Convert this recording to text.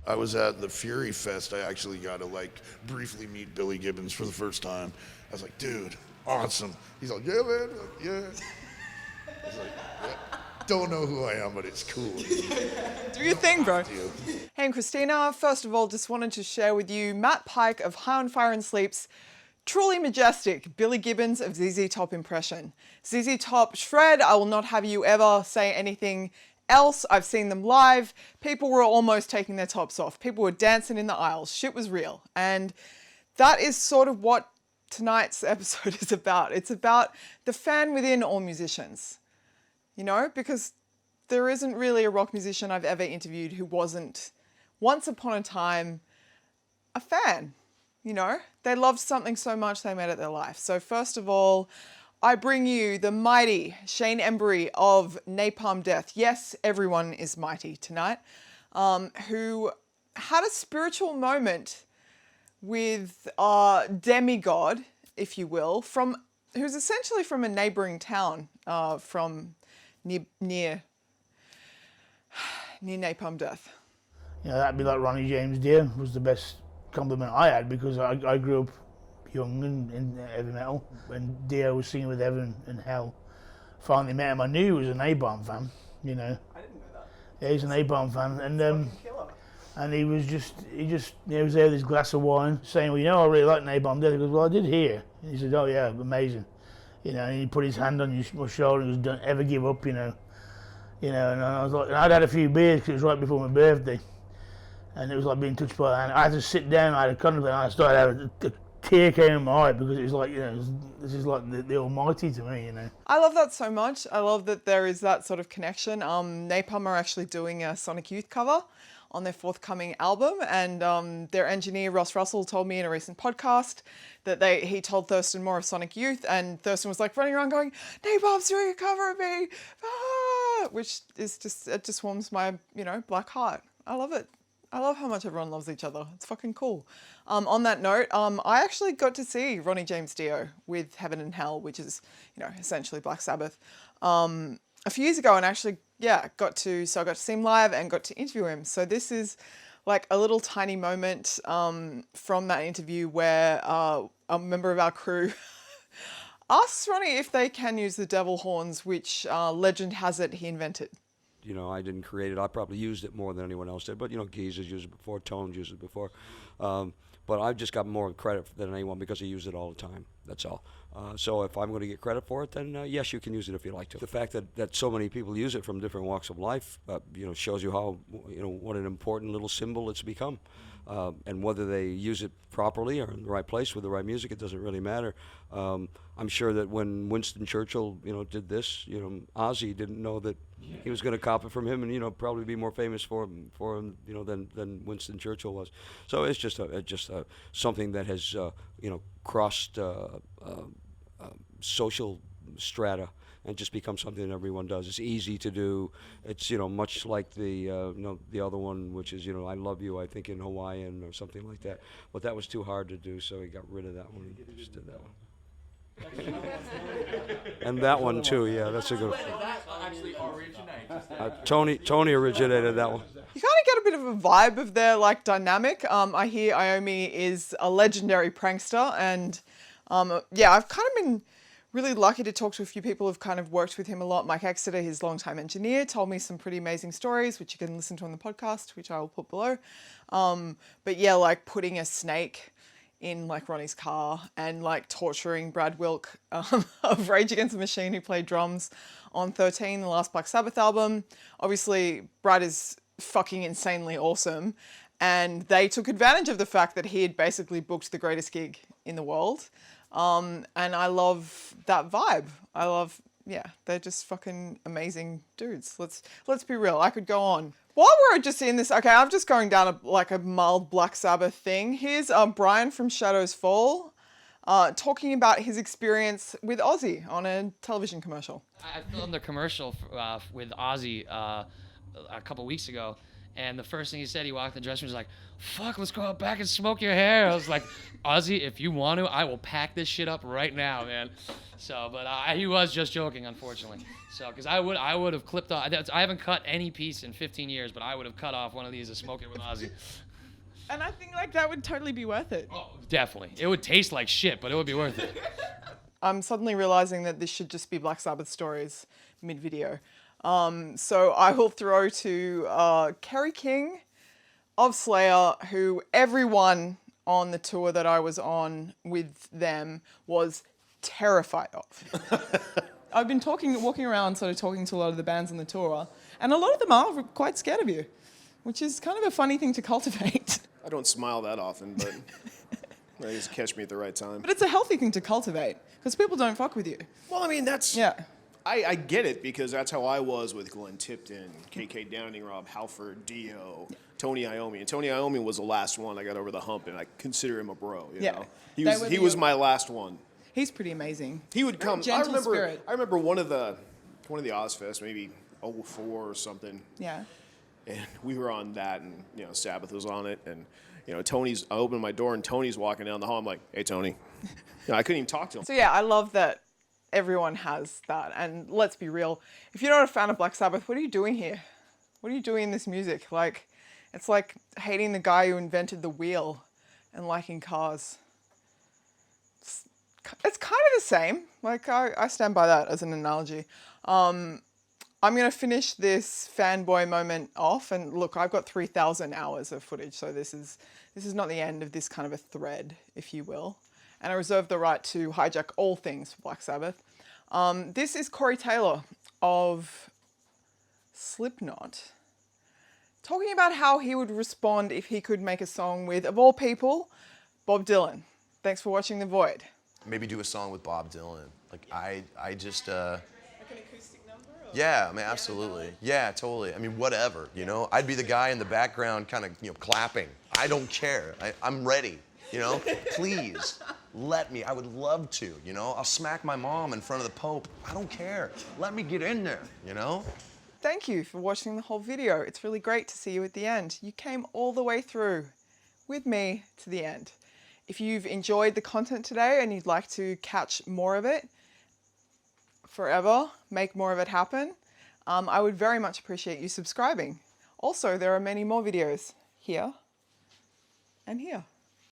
I was at the Fury Fest. I actually got to like briefly meet Billy Gibbons for the first time. I was like, dude, awesome. He's like, yeah, man, yeah. I was like, yeah. Don't know who I am, but it's cool. Do your thing, bro. Hey, I'm Christina. First of all, just wanted to share with you Matt Pike of High on Fire and Sleep's truly majestic Billy Gibbons of ZZ Top impression. ZZ Top shred, I will not have you ever say anything else. I've seen them live. People were almost taking their tops off. People were dancing in the aisles. Shit was real. And that is sort of what tonight's episode is about. It's about the fan within all musicians. You know, because there isn't really a rock musician I've ever interviewed who wasn't, once upon a time, a fan. You know, they loved something so much they made it their life. So first of all, I bring you the mighty Shane Embury of Napalm Death. Yes, everyone is mighty tonight. Who had a spiritual moment with demigod, if you will, who's essentially from a neighboring town from near Napalm Death. You know, that'd be like Ronnie James Dio was the best compliment I had, because I grew up young in heavy metal, when Dio was singing with Heaven and Hell. Finally met him, I knew he was a Napalm fan, you know. I didn't know that. Yeah, he's a Napalm fan, and he was he was there with his glass of wine saying, well, you know, I really like Napalm Death. He goes, well, I did hear. And he said, oh yeah, amazing. You know, and he put his hand on my shoulder and goes, don't ever give up, you know. You know, and I was like, and I'd had a few beers because it was right before my birthday. And it was like being touched by the hand. I had to sit down, I had a contemplate, and I started having a tear came in my eye, because it was like, you know, this is like the Almighty to me, you know. I love that so much. I love that there is that sort of connection. Napalm are actually doing a Sonic Youth cover on their forthcoming album, and their engineer Ross Russell told me in a recent podcast that he told Thurston Moore of Sonic Youth, and Thurston was like running around going, Napalm's doing a cover of me, which is just warms my, you know, black heart. I love it. I love how much everyone loves each other. It's fucking cool. On that note, I actually got to see Ronnie James Dio with Heaven and Hell, which is, you know, essentially Black Sabbath, a few years ago, and actually, I got to see him live and got to interview him. So this is like a little tiny moment from that interview where a member of our crew asks Ronnie if they can use the devil horns, which legend has it he invented. You know, I didn't create it. I probably used it more than anyone else did. But, you know, Geese has used it before. Tone's used it before. But I've just got more credit than anyone because I use it all the time. That's all. So if I'm going to get credit for it, then yes, you can use it if you like to. The fact that so many people use it from different walks of life, you know, shows you how, you know, what an important little symbol it's become. And whether they use it properly or in the right place with the right music, it doesn't really matter. I'm sure that when Winston Churchill, you know, did this, you know, Ozzy didn't know that he was going to copy from him, and, you know, probably be more famous for him, you know, than Winston Churchill was. So it's just something that has, you know, crossed social strata and just become something that everyone does. It's easy to do. It's, you know, much like the you know, the other one, which is, you know, I love you, I think in Hawaiian or something like that. But that was too hard to do, so he got rid of that one. He just did that one. And that one too, yeah, that's a good one. Tony originated that one. You kind of get a bit of a vibe of their like dynamic. I hear Iommi is a legendary prankster, and I've kind of been really lucky to talk to a few people who've kind of worked with him a lot. Mike Exeter, his longtime engineer, told me some pretty amazing stories, which you can listen to on the podcast, which I will put below. But yeah, like putting a snake in like Ronnie's car and like torturing Brad Wilk of Rage Against the Machine, who played drums on 13, the last Black Sabbath album. Obviously, Brad is fucking insanely awesome, and they took advantage of the fact that he had basically booked the greatest gig in the world. And I love that vibe. They're just fucking amazing dudes. Let's be real. I could go on. While we're just in this, okay, I'm just going down a mild Black Sabbath thing. Here's Brian from Shadows Fall talking about his experience with Ozzy on a television commercial. I filmed a commercial with Ozzy a couple weeks ago, And the first thing he said, he walked in the dressing room, he was like, fuck, let's go out back and smoke your hair. I was like, Ozzy, if you want to, I will pack this shit up right now, man. So, but he was just joking, unfortunately. So, because I would have clipped off. I haven't cut any piece in 15 years, but I would have cut off one of these to smoke it with Ozzy. And I think like that would totally be worth it. Oh, definitely. It would taste like shit, but it would be worth it. I'm suddenly realizing that this should just be Black Sabbath stories mid-video. So I will throw to Kerry King of Slayer, who everyone on the tour that I was on with them was terrified of. I've been walking around sort of talking to a lot of the bands on the tour, and a lot of them are quite scared of you, which is kind of a funny thing to cultivate. I don't smile that often, but I just catch me at the right time. But it's a healthy thing to cultivate, because people don't fuck with you. Well, I mean, that's... Yeah. I get it, because that's how I was with Glenn Tipton, KK Downing, Rob Halford, Dio, Tony Iommi. And Tony Iommi was the last one I got over the hump, and I consider him a bro, you know? He was my last one. He's pretty amazing. He would come... Gentle spirit. I remember one of the Ozfest, maybe 04 or something. Yeah. And we were on that, and, you know, Sabbath was on it, and... You know, I opened my door and Tony's walking down the hall. I'm like, hey, Tony. You know, I couldn't even talk to him. So yeah, I love that everyone has that. And let's be real, if you're not a fan of Black Sabbath, what are you doing here? What are you doing in this music? Like, it's like hating the guy who invented the wheel and liking cars. It's kind of the same. Like, I stand by that as an analogy. I'm going to finish this fanboy moment off, and look, I've got 3,000 hours of footage, so this is not the end of this kind of a thread, if you will. And I reserve the right to hijack all things for Black Sabbath. This is Corey Taylor of Slipknot, talking about how he would respond if he could make a song with, of all people, Bob Dylan. Thanks for watching The Void. Maybe do a song with Bob Dylan. Like, I just... Like an acoustic number? Yeah, I mean, absolutely. Yeah, totally. I mean, whatever, you know? I'd be the guy in the background kind of, you know, clapping. I don't care. I'm ready, you know? Please, let me. I would love to, you know? I'll smack my mom in front of the Pope. I don't care. Let me get in there, you know? Thank you for watching the whole video. It's really great to see you at the end. You came all the way through with me to the end. If you've enjoyed the content today and you'd like to catch more of it, forever, make more of it happen, I would very much appreciate you subscribing. Also, there are many more videos here and here.